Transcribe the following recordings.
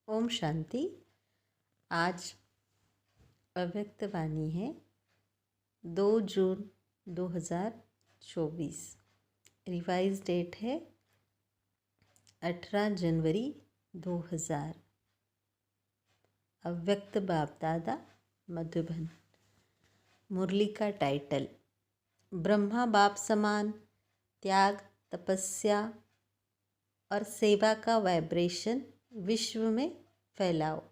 ओम शांति। आज अव्यक्त वाणी है 2 जून 2024। रिवाइज डेट है 18 जनवरी 2000। अव्यक्त बाप दादा मधुबन। मुरली का टाइटल ब्रह्मा बाप समान त्याग, तपस्या और सेवा का वाइब्रेशन विश्व में फैलाओ।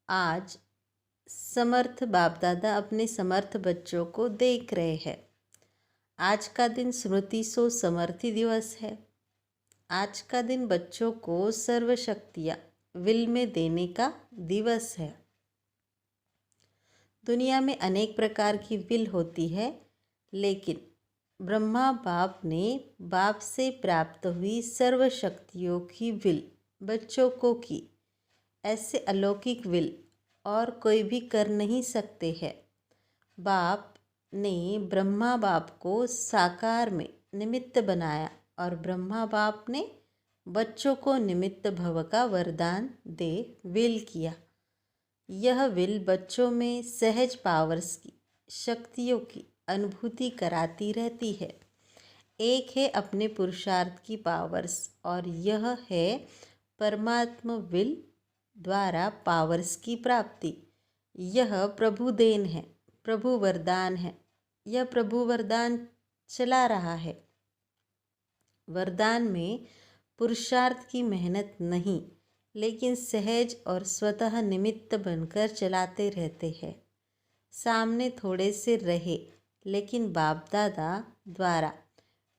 आज समर्थ बाप दादा अपने समर्थ बच्चों को देख रहे हैं। आज का दिन स्मृति सो समर्थी दिवस है। आज का दिन बच्चों को सर्व शक्तियाँ विल में देने का दिवस है। दुनिया में अनेक प्रकार की विल होती है, लेकिन ब्रह्मा बाप ने बाप से प्राप्त हुई सर्व शक्तियों की विल बच्चों को की। ऐसे अलौकिक विल और कोई भी कर नहीं सकते हैं। बाप ने ब्रह्मा बाप को साकार में निमित्त बनाया और ब्रह्मा बाप ने बच्चों को निमित्त भव का वरदान दे विल किया। यह विल बच्चों में सहज पावर्स की शक्तियों की अनुभूति कराती रहती है। एक है अपने पुरुषार्थ की पावर्स और यह है परमात्मा विल द्वारा पावर्स की प्राप्ति। यह प्रभु देन है, प्रभु वरदान है। यह प्रभु वरदान चला रहा है। वरदान में पुरुषार्थ की मेहनत नहीं, लेकिन सहज और स्वतः निमित्त बनकर चलाते रहते हैं। सामने थोड़े से रहे, लेकिन बाप दादा द्वारा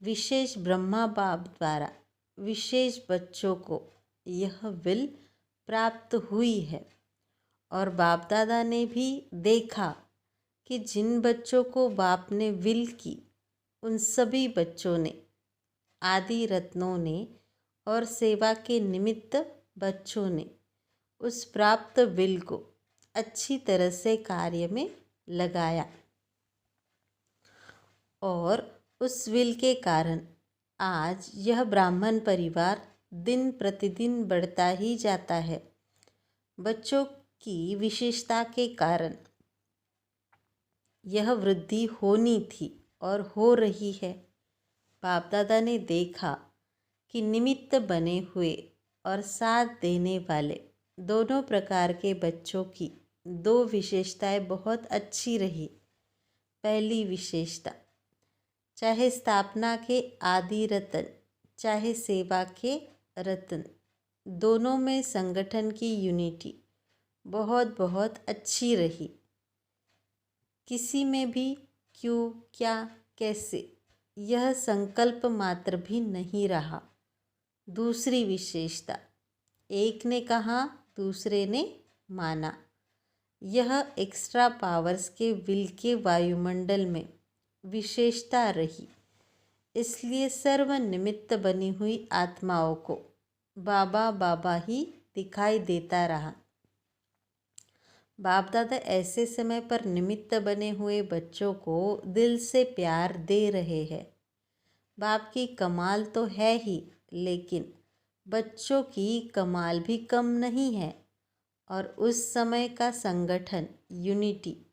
विशेष ब्रह्मा बाप द्वारा विशेष बच्चों को यह विल प्राप्त हुई है। और बाप दादा ने भी देखा कि जिन बच्चों को बाप ने विल की, उन सभी बच्चों ने, आदि रत्नों ने और सेवा के निमित्त बच्चों ने उस प्राप्त विल को अच्छी तरह से कार्य में लगाया। और उस विल के कारण आज यह ब्राह्मण परिवार दिन प्रतिदिन बढ़ता ही जाता है। बच्चों की विशेषता के कारण यह वृद्धि होनी थी और हो रही है। बाप दादा ने देखा कि निमित्त बने हुए और साथ देने वाले दोनों प्रकार के बच्चों की दो विशेषताएं बहुत अच्छी रही। पहली विशेषता, चाहे स्थापना के आदि रतन, चाहे सेवा के रतन, दोनों में संगठन की यूनिटी बहुत बहुत अच्छी रही। किसी में भी क्यों, क्या, कैसे, यह संकल्प मात्र भी नहीं रहा। दूसरी विशेषता, एक ने कहा, दूसरे ने माना। यह एक्स्ट्रा पावर्स के विल के वायुमंडल में विशेषता रही। इसलिए सर्वनिमित्त बनी हुई आत्माओं को बाबा बाबा ही दिखाई देता रहा। बाप दादा ऐसे समय पर निमित्त बने हुए बच्चों को दिल से प्यार दे रहे हैं। बाप की कमाल तो है ही, लेकिन बच्चों की कमाल भी कम नहीं है। और उस समय का संगठन, यूनिटी,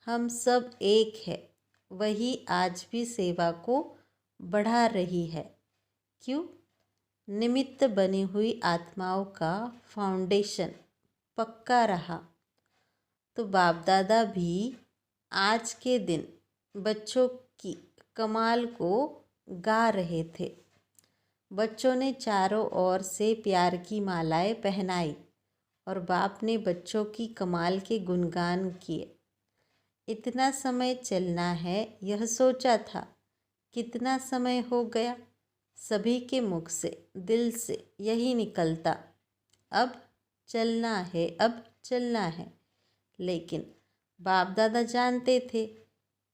हम सब एक है, वही आज भी सेवा को बढ़ा रही है। क्यों? निमित्त बनी हुई आत्माओं का फाउंडेशन पक्का रहा। तो बाप दादा भी आज के दिन बच्चों की कमाल को गा रहे थे। बच्चों ने चारों ओर से प्यार की मालाएं पहनाई और बाप ने बच्चों की कमाल के गुणगान किए। इतना समय चलना है, यह सोचा था। कितना समय हो गया? सभी के मुख से, दिल से यही निकलता, अब चलना है, अब चलना है। लेकिन बाप दादा जानते थे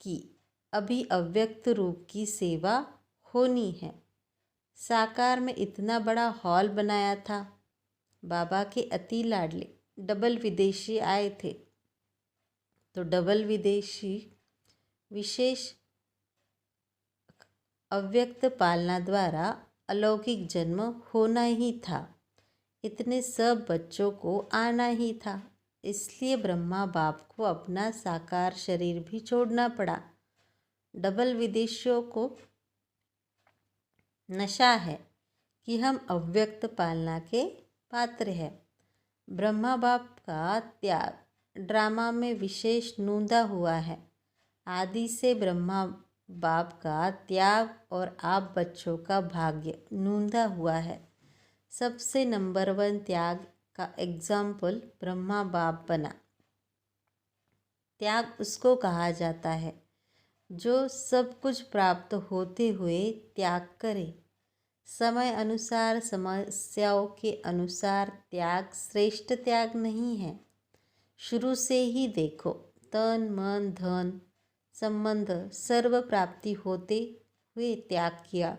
कि अभी अव्यक्त रूप की सेवा होनी है। साकार में इतना बड़ा हॉल बनाया था। बाबा के अति लाडले डबल विदेशी आए थे, तो डबल विदेशी विशेष अव्यक्त पालना द्वारा अलौकिक जन्म होना ही था। इतने सब बच्चों को आना ही था, इसलिए ब्रह्मा बाप को अपना साकार शरीर भी छोड़ना पड़ा। डबल विदेशियों को नशा है कि हम अव्यक्त पालना के पात्र हैं। ब्रह्मा बाप का त्याग ड्रामा में विशेष नूंदा हुआ है। आदि से ब्रह्मा बाप का त्याग और आप बच्चों का भाग्य नूंदा हुआ है। सबसे नंबर 1 त्याग का एग्जाम्पल ब्रह्मा बाप बना। त्याग उसको कहा जाता है जो सब कुछ प्राप्त होते हुए त्याग करे। समय अनुसार, समस्याओं के अनुसार त्याग श्रेष्ठ त्याग नहीं है। शुरू से ही देखो, तन मन धन संबंध सर्व प्राप्ति होते हुए त्याग किया।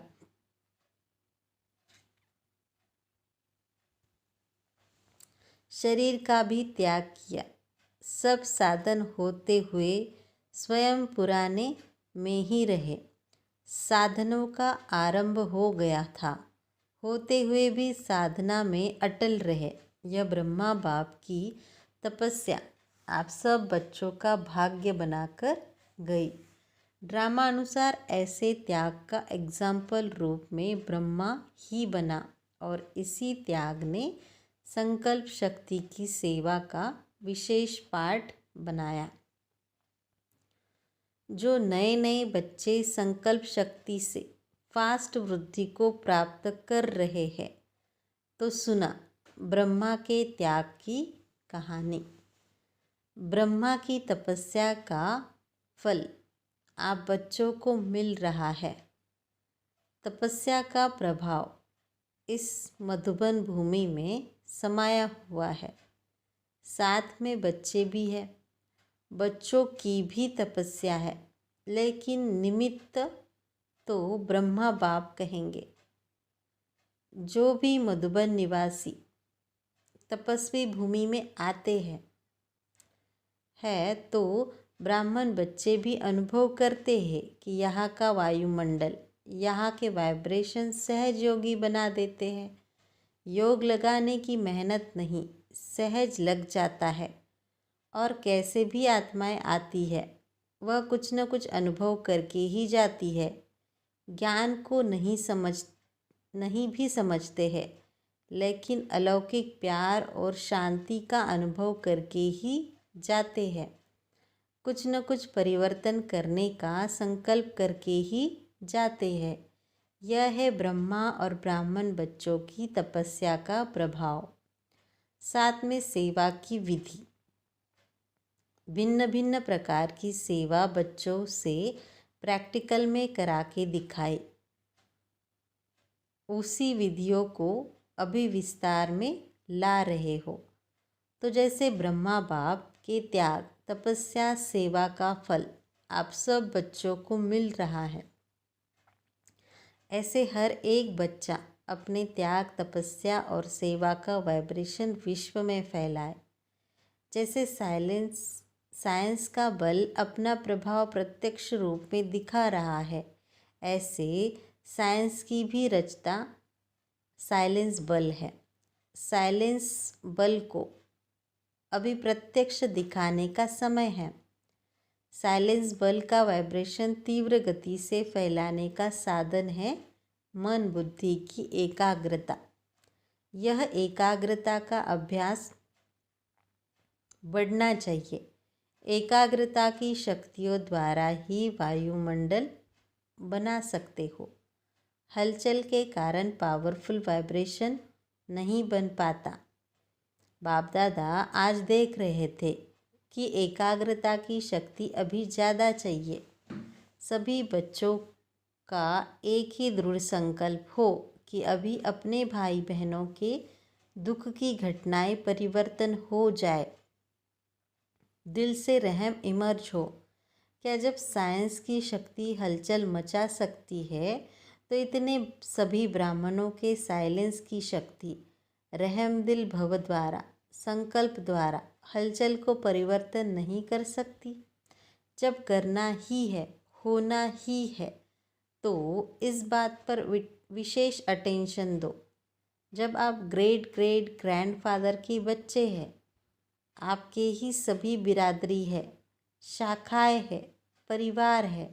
शरीर का भी त्याग किया। सब साधन होते हुए स्वयं पुराने में ही रहे। साधनों का आरंभ हो गया था, होते हुए भी साधना में अटल रहे। यह ब्रह्मा बाप की तपस्या आप सब बच्चों का भाग्य बनाकर गई। ड्रामा अनुसार ऐसे त्याग का एग्जाम्पल रूप में ब्रह्मा ही बना और इसी त्याग ने संकल्प शक्ति की सेवा का विशेष पाठ बनाया। जो नए नए बच्चे संकल्प शक्ति से फास्ट वृद्धि को प्राप्त कर रहे हैं, तो सुना ब्रह्मा के त्याग की कहानी। ब्रह्मा की तपस्या का फल आप बच्चों को मिल रहा है। तपस्या का प्रभाव इस मधुबन भूमि में समाया हुआ है। साथ में बच्चे भी हैं। बच्चों की भी तपस्या है, लेकिन निमित्त तो ब्रह्मा बाप कहेंगे। जो भी मधुबन निवासी तपस्वी भूमि में आते हैं तो ब्राह्मण बच्चे भी अनुभव करते हैं कि यहाँ का वायुमंडल, यहाँ के वाइब्रेशन सहज योगी बना देते हैं। योग लगाने की मेहनत नहीं, सहज लग जाता है। और कैसे भी आत्माएं आती है, वह कुछ न कुछ अनुभव करके ही जाती है। ज्ञान को नहीं भी समझते हैं, लेकिन अलौकिक प्यार और शांति का अनुभव करके ही जाते हैं। कुछ न कुछ परिवर्तन करने का संकल्प करके ही जाते हैं। यह है ब्रह्मा और ब्राह्मण बच्चों की तपस्या का प्रभाव। साथ में सेवा की विधि, भिन्न भिन्न प्रकार की सेवा बच्चों से प्रैक्टिकल में करा के दिखाई। उसी विधियों को अभी विस्तार में ला रहे हो। तो जैसे ब्रह्मा बाप के त्याग, तपस्या, सेवा का फल आप सब बच्चों को मिल रहा है, ऐसे हर एक बच्चा अपने त्याग, तपस्या और सेवा का वाइब्रेशन विश्व में फैलाए। जैसे साइंस का बल अपना प्रभाव प्रत्यक्ष रूप में दिखा रहा है, ऐसे साइंस की भी रचना साइलेंस बल है। साइलेंस बल को अभी प्रत्यक्ष दिखाने का समय है। साइलेंस बल का वाइब्रेशन तीव्र गति से फैलाने का साधन है मन बुद्धि की एकाग्रता। यह एकाग्रता का अभ्यास बढ़ना चाहिए। एकाग्रता की शक्तियों द्वारा ही वायुमंडल बना सकते हो। हलचल के कारण पावरफुल वाइब्रेशन नहीं बन पाता। बाप दादा आज देख रहे थे कि एकाग्रता की शक्ति अभी ज़्यादा चाहिए। सभी बच्चों का एक ही दृढ़ संकल्प हो कि अभी अपने भाई बहनों के दुख की घटनाएं परिवर्तन हो जाए। दिल से रहम इमर्ज हो। क्या जब साइंस की शक्ति हलचल मचा सकती है, तो इतने सभी ब्राह्मणों के साइलेंस की शक्ति रहमदिल भव द्वारा, संकल्प द्वारा हलचल को परिवर्तन नहीं कर सकती। जब करना ही है, होना ही है, तो इस बात पर विशेष अटेंशन दो। जब आप ग्रेट ग्रेट ग्रैंडफादर के बच्चे हैं, आपके ही सभी बिरादरी है, शाखाएं है, परिवार है,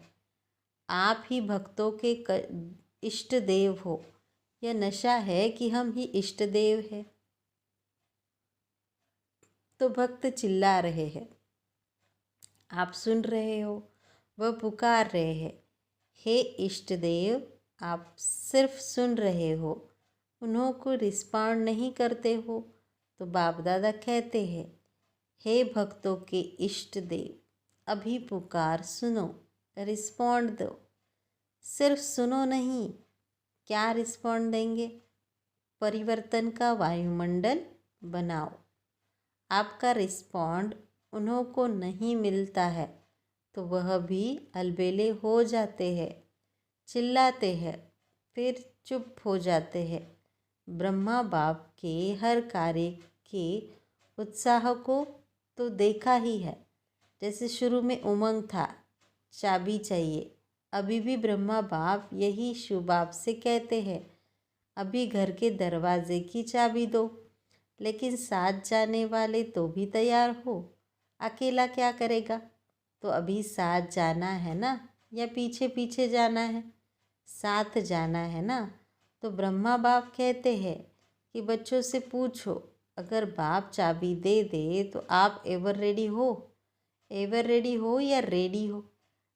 आप ही भक्तों के इष्ट देव हो। यह नशा है कि हम ही इष्ट देव है। तो भक्त चिल्ला रहे हैं, आप सुन रहे हो, वह पुकार रहे हैं, हे इष्ट देव। आप सिर्फ सुन रहे हो, उन्हों को रिस्पॉन्ड नहीं करते हो। तो बाप दादा कहते हैं, हे भक्तों के इष्ट देव, अभी पुकार सुनो, रिस्पॉन्ड दो। सिर्फ सुनो नहीं, क्या रिस्पॉन्ड देंगे? परिवर्तन का वायुमंडल बनाओ। आपका रिस्पॉन्ड उन्हों को नहीं मिलता है तो वह भी अलबेले हो जाते हैं, चिल्लाते हैं, फिर चुप हो जाते हैं। ब्रह्मा बाप के हर कार्य के उत्साह को तो देखा ही है। जैसे शुरू में उमंग था, चाबी चाहिए, अभी भी ब्रह्मा बाप यही शिव बाप से कहते हैं, अभी घर के दरवाजे की चाबी दो। लेकिन साथ जाने वाले तो भी तैयार हो, अकेला क्या करेगा? तो अभी साथ जाना है ना, या पीछे पीछे जाना है? साथ जाना है ना। तो ब्रह्मा बाप कहते हैं कि बच्चों से पूछो, अगर बाप चाबी दे दे तो आप एवर रेडी हो? एवर रेडी हो या रेडी हो?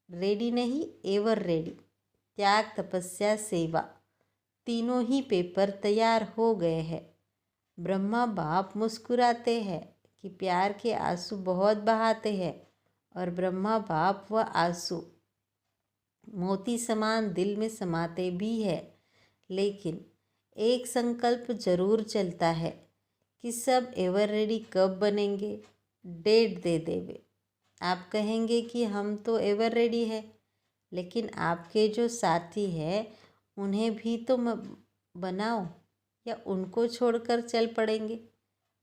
रेडी नहीं, एवर रेडी। त्याग, तपस्या, सेवा, तीनों ही पेपर तैयार हो गए हैं। ब्रह्मा बाप मुस्कुराते हैं कि प्यार के आंसू बहुत बहाते हैं, और ब्रह्मा बाप वह आंसू मोती समान दिल में समाते भी है। लेकिन एक संकल्प जरूर चलता है कि सब एवर रेडी कब बनेंगे? डेट दे देवे। आप कहेंगे कि हम तो एवर रेडी है, लेकिन आपके जो साथी हैं उन्हें भी तो बनाओ, या उनको छोड़कर चल पड़ेंगे?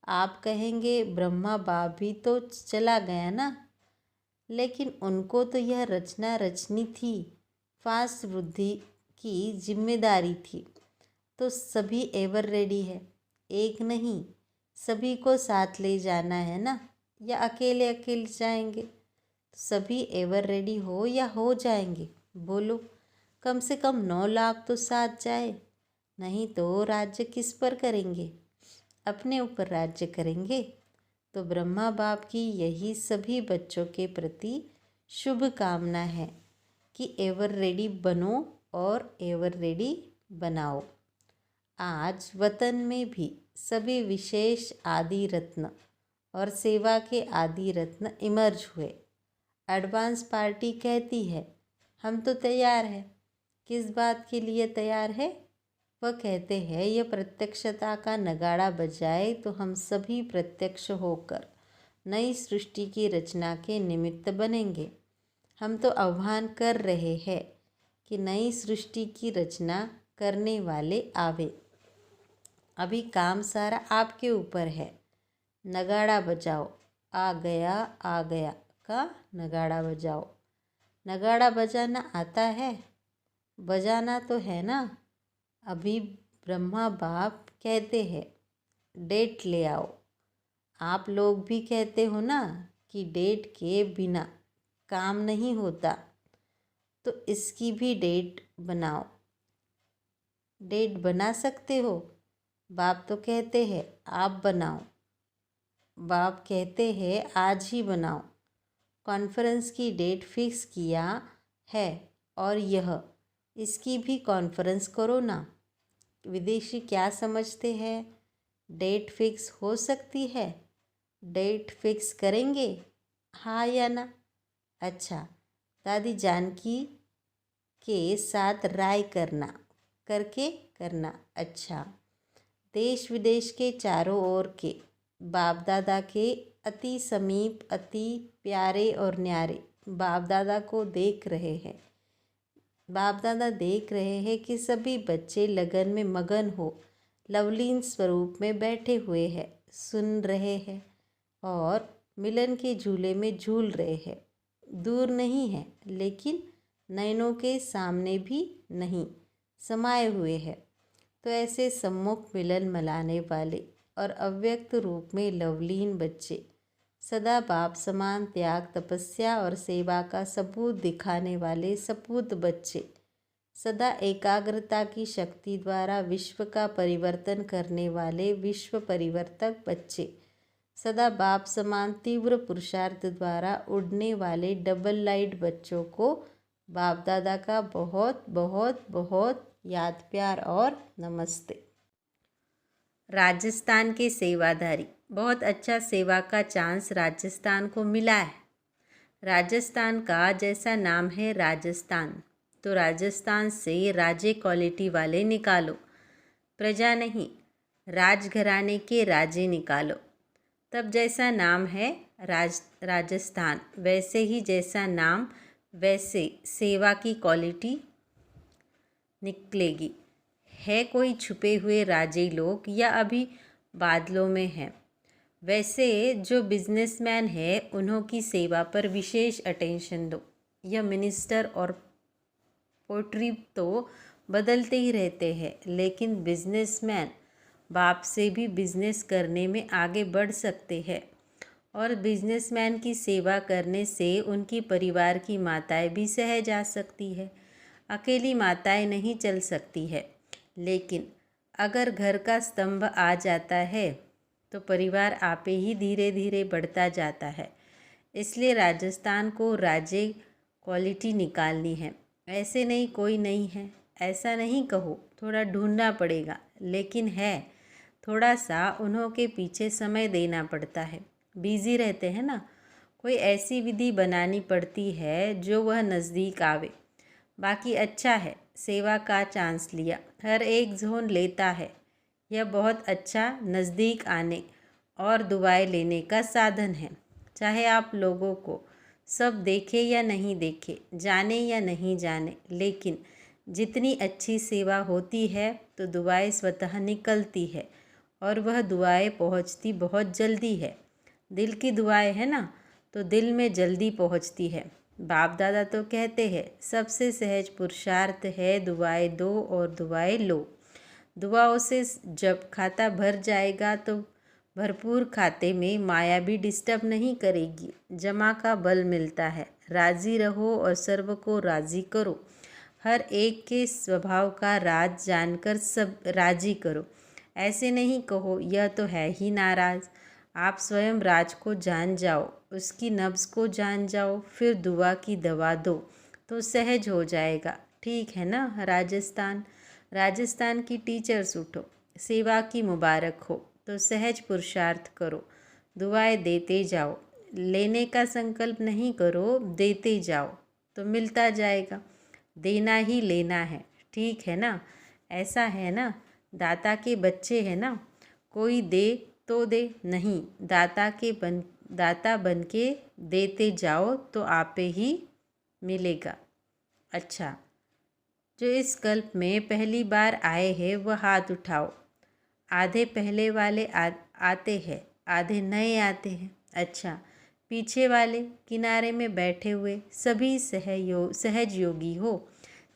आप कहेंगे ब्रह्मा बाप भी तो चला गया ना, लेकिन उनको तो यह रचना रचनी थी, फास्ट वृद्धि की जिम्मेदारी थी। तो सभी एवर रेडी है, एक नहीं, सभी को साथ ले जाना है ना, या अकेले अकेले जाएंगे? सभी एवर रेडी हो या हो जाएंगे? बोलो, कम से कम 9 लाख तो साथ जाए, नहीं तो राज्य किस पर करेंगे? अपने ऊपर राज्य करेंगे। तो ब्रह्मा बाप की यही सभी बच्चों के प्रति शुभ कामना है कि एवर रेडी बनो और एवर रेडी बनाओ। आज वतन में भी सभी विशेष आदि रत्न और सेवा के आदि रत्न इमर्ज हुए। एडवांस पार्टी कहती है, हम तो तैयार हैं। किस बात के लिए तैयार है? वह कहते हैं, यह प्रत्यक्षता का नगाड़ा बजाए तो हम सभी प्रत्यक्ष होकर नई सृष्टि की रचना के निमित्त बनेंगे। हम तो आह्वान कर रहे हैं कि नई सृष्टि की रचना करने वाले आवे। अभी काम सारा आपके ऊपर है। नगाड़ा बजाओ, आ गया का नगाड़ा बजाओ। नगाड़ा बजाना आता है? बजाना तो है ना। अभी ब्रह्मा बाप कहते हैं, डेट ले आओ। आप लोग भी कहते हो ना कि डेट के बिना काम नहीं होता, तो इसकी भी डेट बनाओ। डेट बना सकते हो? बाप तो कहते हैं आप बनाओ। बाप कहते हैं आज ही बनाओ। कॉन्फ्रेंस की डेट फिक्स किया है, और इसकी भी कॉन्फ्रेंस करो ना। विदेशी क्या समझते हैं? डेट फिक्स हो सकती है? डेट फिक्स करेंगे, हाँ या ना? अच्छा, दादी जानकी के साथ राय करना। अच्छा, देश विदेश के चारों ओर के बाप दादा के अति समीप, अति प्यारे और न्यारे बाप दादा को देख रहे हैं। बाप दादा देख रहे हैं कि सभी बच्चे लगन में मगन हो लवलीन स्वरूप में बैठे हुए हैं, सुन रहे हैं और मिलन के झूले में झूल रहे हैं। दूर नहीं है, लेकिन नयनों के सामने भी नहीं, समाये हुए हैं। तो ऐसे सम्मुख मिलन मनाने वाले और अव्यक्त रूप में लवलीन बच्चे, सदा बाप समान त्याग, तपस्या और सेवा का सबूत दिखाने वाले सपूत बच्चे, सदा एकाग्रता की शक्ति द्वारा विश्व का परिवर्तन करने वाले विश्व परिवर्तक बच्चे, सदा बाप समान तीव्र पुरुषार्थ द्वारा उड़ने वाले डबल लाइट बच्चों को बाप दादा का बहुत बहुत बहुत याद प्यार और नमस्ते। राजस्थान के सेवाधारी, बहुत अच्छा सेवा का चांस राजस्थान को मिला है। राजस्थान का जैसा नाम है राजस्थान, तो राजस्थान से राजे क्वालिटी वाले निकालो, प्रजा नहीं राजघराने के राजे निकालो। तब जैसा नाम है राजस्थान, वैसे ही जैसा नाम वैसे सेवा की क्वालिटी निकलेगी। है कोई छुपे हुए राजे लोग या अभी बादलों में हैं। वैसे जो बिजनेसमैन है उन्हों की सेवा पर विशेष अटेंशन दो। यह मिनिस्टर और पोट्री तो बदलते ही रहते हैं, लेकिन बिजनेसमैन बाप से भी बिजनेस करने में आगे बढ़ सकते हैं और बिजनेसमैन की सेवा करने से उनकी परिवार की माताएं भी सह जा सकती है। अकेली माताएं नहीं चल सकती है, लेकिन अगर घर का स्तंभ आ जाता है तो परिवार आपे ही धीरे धीरे बढ़ता जाता है। इसलिए राजस्थान को राजे क्वालिटी निकालनी है। ऐसे नहीं कोई नहीं है ऐसा नहीं कहो, थोड़ा ढूंढना पड़ेगा, लेकिन है थोड़ा सा उन्हों के पीछे समय देना पड़ता है। बिजी रहते हैं ना, कोई ऐसी विधि बनानी पड़ती है जो वह नज़दीक आवे। बाकी अच्छा है, सेवा का चांस लिया, हर एक जोन लेता है। यह बहुत अच्छा नज़दीक आने और दुआएं लेने का साधन है। चाहे आप लोगों को सब देखे या नहीं देखे, जाने या नहीं जाने, लेकिन जितनी अच्छी सेवा होती है तो दुआएं स्वतः निकलती है और वह दुआएं पहुंचती बहुत जल्दी है। दिल की दुआएं है ना, तो दिल में जल्दी पहुंचती है। बाप दादा तो कहते हैं सबसे सहज पुरुषार्थ है दुआएं दो और दुआएं लो। दुआओं से जब खाता भर जाएगा तो भरपूर खाते में माया भी डिस्टर्ब नहीं करेगी। जमा का बल मिलता है। राज़ी रहो और सर्व को राज़ी करो। हर एक के स्वभाव का राज जानकर सब राजी करो। ऐसे नहीं कहो यह तो है ही नाराज़। आप स्वयं राज को जान जाओ, उसकी नब्ज़ को जान जाओ, फिर दुआ की दवा दो तो सहज हो जाएगा। ठीक है ना। राजस्थान की टीचर्स उठो, सेवा की मुबारक हो तो सहज पुरुषार्थ करो, दुआएं देते जाओ। लेने का संकल्प नहीं करो, देते जाओ तो मिलता जाएगा। देना ही लेना है, ठीक है ना। ऐसा है ना, दाता के बच्चे हैं ना, कोई दे तो दे, नहीं दाता बन के देते जाओ तो आपे ही मिलेगा। अच्छा, जो इस कल्प में पहली बार आए हैं वह हाथ उठाओ। आधे पहले वाले आते हैं, आधे नए आते हैं। अच्छा, पीछे वाले किनारे में बैठे हुए सभी सहज योगी हो।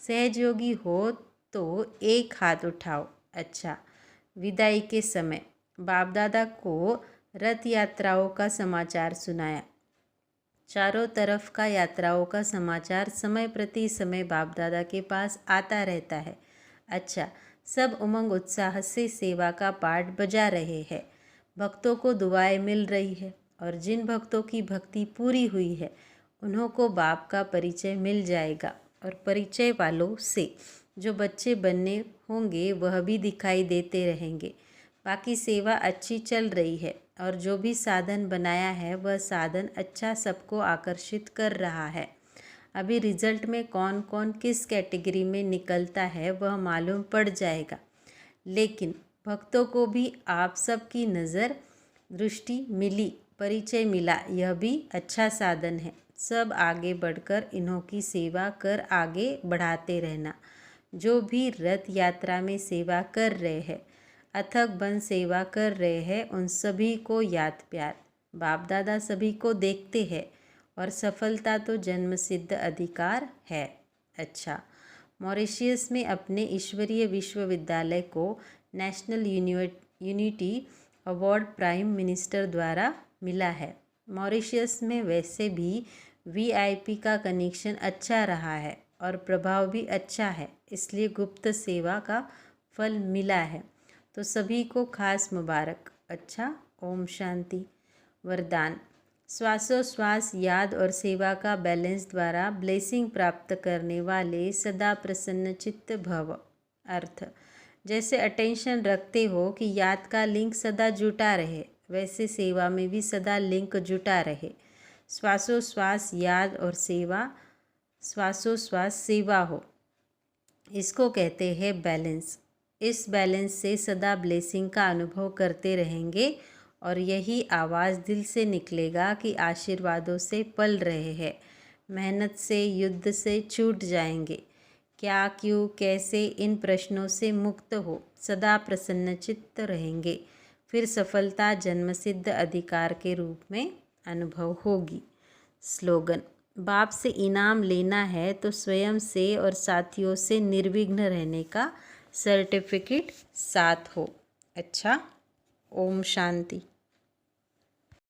सहज योगी हो तो एक हाथ उठाओ। अच्छा, विदाई के समय बाप दादा को रथ यात्राओं का समाचार सुनाया। चारों तरफ का यात्राओं का समाचार समय प्रति समय बाप दादा के पास आता रहता है। अच्छा, सब उमंग उत्साह से सेवा का पाठ बजा रहे हैं। भक्तों को दुआएं मिल रही है और जिन भक्तों की भक्ति पूरी हुई है उन्हों को बाप का परिचय मिल जाएगा और परिचय वालों से जो बच्चे बनने होंगे वह भी दिखाई देते रहेंगे। बाकी सेवा अच्छी चल रही है और जो भी साधन बनाया है वह साधन अच्छा सबको आकर्षित कर रहा है। अभी रिजल्ट में कौन कौन किस कैटेगरी में निकलता है वह मालूम पड़ जाएगा, लेकिन भक्तों को भी आप सबकी नज़र दृष्टि मिली, परिचय मिला, यह भी अच्छा साधन है। सब आगे बढ़कर इन्हों की सेवा कर आगे बढ़ाते रहना। जो भी रथ यात्रा में सेवा कर रहे हैं, अथक बन सेवा कर रहे हैं, उन सभी को याद प्यार। बाप दादा सभी को देखते हैं और सफलता तो जन्म सिद्ध अधिकार है। अच्छा, मॉरिशियस में अपने ईश्वरीय विश्वविद्यालय को national unity award prime minister द्वारा मिला है। मॉरिशियस में वैसे भी वीआईपी का कनेक्शन अच्छा रहा है और प्रभाव भी अच्छा है, इसलिए गुप्त सेवा का फल मिला है। तो सभी को खास मुबारक। अच्छा, ओम शांति। वरदान। श्वासोश्वास, याद और सेवा का बैलेंस द्वारा ब्लेसिंग प्राप्त करने वाले सदा प्रसन्न चित्त भव। अर्थ। जैसे अटेंशन रखते हो कि याद का लिंक सदा जुटा रहे, वैसे सेवा में भी सदा लिंक जुटा रहे। श्वासोश्वास याद और सेवा, श्वासोश्वास सेवा हो, इसको कहते हैं बैलेंस। इस बैलेंस से सदा ब्लेसिंग का अनुभव करते रहेंगे और यही आवाज़ दिल से निकलेगा कि आशीर्वादों से पल रहे हैं, मेहनत से, युद्ध से छूट जाएंगे। क्या, क्यों, कैसे, इन प्रश्नों से मुक्त हो सदा प्रसन्नचित्त रहेंगे, फिर सफलता जन्मसिद्ध अधिकार के रूप में अनुभव होगी। स्लोगन। बाप से इनाम लेना है तो स्वयं से और साथियों से निर्विघ्न रहने का सर्टिफिकेट साथ हो। अच्छा, ओम शांति।